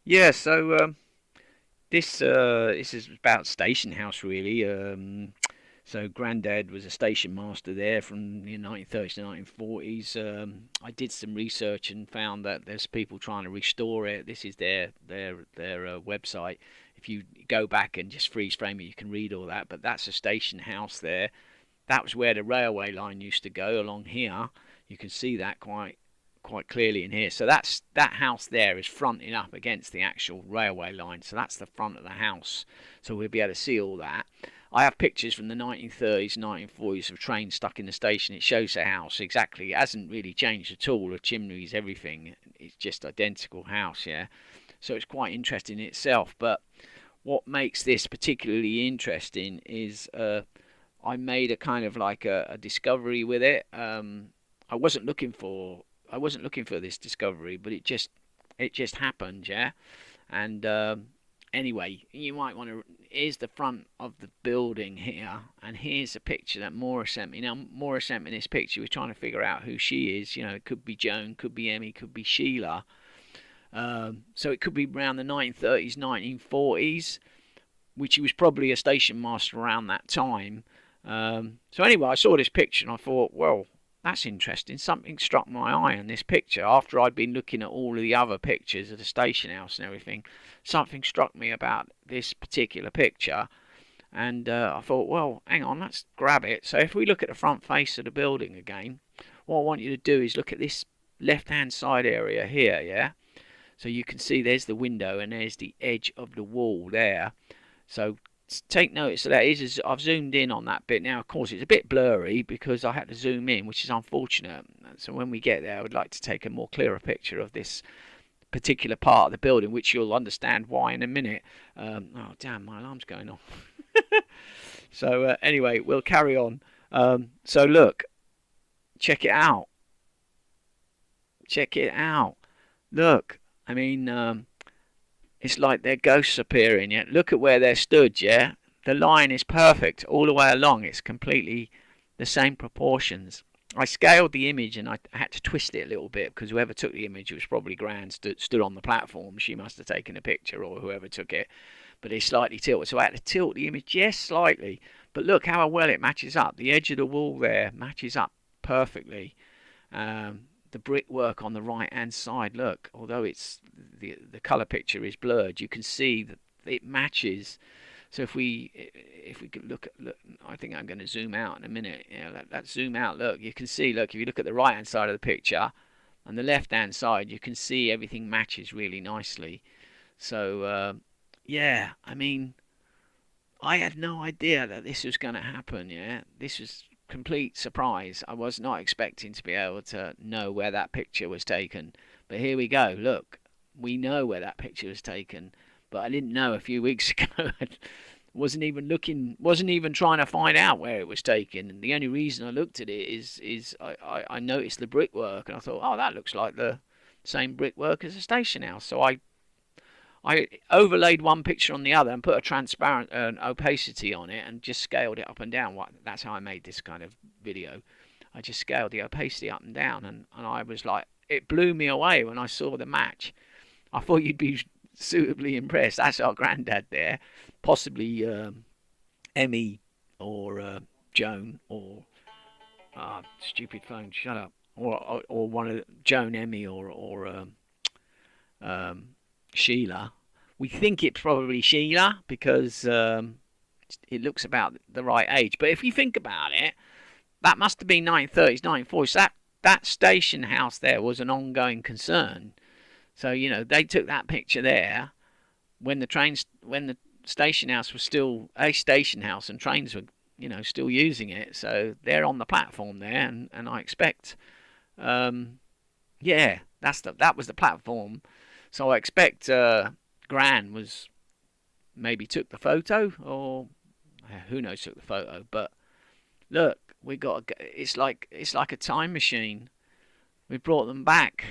Yeah, so this is about station house really. So Grandad was a station master there from the 1930s to 1940s. I did some research and found that there's people trying to restore it. This is their website. If you go back and just freeze frame it, you can read all that. But that's a station house there. That was where the railway line used to go along here. You can see that quite clearly in here. So that house there is fronting up against the actual railway line. So that's the front of the house. So we'll be able to see all that. I have pictures from the 1930s, 1940s of trains stuck in the station. It shows the house exactly. It hasn't really changed at all. The chimneys, everything. It's just identical house, yeah. So it's quite interesting in itself. But what makes this particularly interesting is I made a kind of like a discovery with it. I wasn't looking for I wasn't looking for this discovery, but it just happened, yeah. And anyway, you might want to. Here's the front of the building here, and here's a picture that Maura sent me. Now, Maura sent me this picture. We're trying to figure out who she is. You know, it could be Joan, could be Emmy, could be Sheila. So it could be around the 1930s, 1940s, which he was probably a station master around that time. So anyway, I saw this picture and I thought, well, that's interesting. Something struck my eye in this picture after I'd been looking at all of the other pictures of the station house and everything. Something struck me about this particular picture, and I thought, well, hang on, let's grab it. So if we look at the front face of the building again, what I want you to do is look at this left-hand side area here, yeah. So you can see there's the window and there's the edge of the wall there. So take notice of that. I've zoomed in on that bit now. Of course, it's a bit blurry because I had to zoom in, which is unfortunate. So when we get there, I would like to take a more clearer picture of this particular part of the building, which you'll understand why in a minute. Oh damn, my alarm's going off. So anyway, we'll carry on. So look, check it out. Check it out. Look, I mean, it's like they're ghosts appearing. Yeah, look at where they're stood. Yeah, the line is perfect all the way along. It's completely the same proportions. I scaled the image and I had to twist it a little bit because whoever took the image, it was probably Gran, stood on the platform. She must have taken a picture or whoever took it, but it's slightly tilted. So I had to tilt the image just slightly. But look how well it matches up. The edge of the wall there matches up perfectly. The brickwork on the right hand side, look, although it's the color picture is blurred, you can see that it matches. So if we could look, I think I'm going to zoom out in a minute. Yeah, let's zoom out. Look, you can see. Look, if you look at the right hand side of the picture and the left hand side, you can see everything matches really nicely. So yeah, I mean, I had no idea that this was going to happen. Yeah, this was complete surprise. I was not expecting to be able to know where that picture was taken. But here we go. Look, we know where that picture was taken, but I didn't know a few weeks ago. Wasn't even looking, wasn't even trying to find out where it was taken. And the only reason I looked at it is I noticed the brickwork and I thought, oh, that looks like the same brickwork as a station house. So I overlaid one picture on the other and put a transparent opacity on it and just scaled it up and down. That's how I made this kind of video. I just scaled the opacity up and down, and I was like, it blew me away when I saw the match. I thought you'd be suitably impressed. That's our granddad there, possibly Emmy or Joan or stupid phone. Shut up. Or one of Joan, Emmy, or Sheila. We think it's probably Sheila because it looks about the right age. But if you think about it, that must have been 1930s, 1940s. That station house there was an ongoing concern. So they took that picture there when the station house was still a station house and trains were still using it. So they're on the platform there, and I expect yeah, that was the platform. So I expect Gran was maybe took the photo, or who knows took the photo. But look, it's like a time machine. We brought them back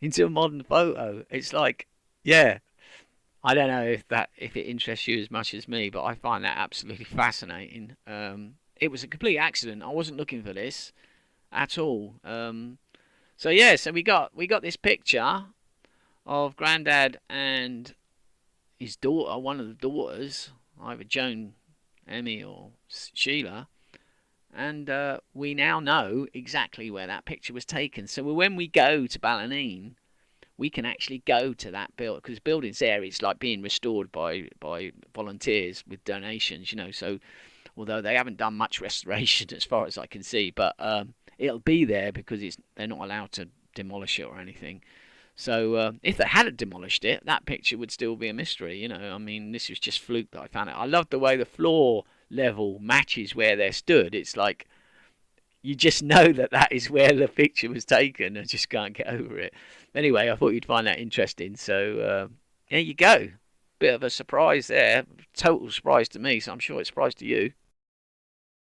into a modern photo. It's like, yeah, I don't know if it interests you as much as me, but I find that absolutely fascinating. It was a complete accident. I wasn't looking for this at all. So yeah, so we got this picture of Grandad and his daughter, one of the daughters, either Joan, Emmy, or Sheila, and we now know exactly where that picture was taken. So when we go to Ballineen, we can actually go to that build because building's there. It's like being restored by volunteers with donations, you know. So although they haven't done much restoration as far as I can see, but it'll be there because they're not allowed to demolish it or anything. So if they hadn't demolished it, that picture would still be a mystery. You know, I mean, this was just fluke that I found it. I love the way the floor level matches where they're stood. It's like you just know that that is where the picture was taken. I just can't get over it. Anyway, I thought you'd find that interesting. So there you go. Bit of a surprise there. Total surprise to me. So I'm sure it's a surprise to you.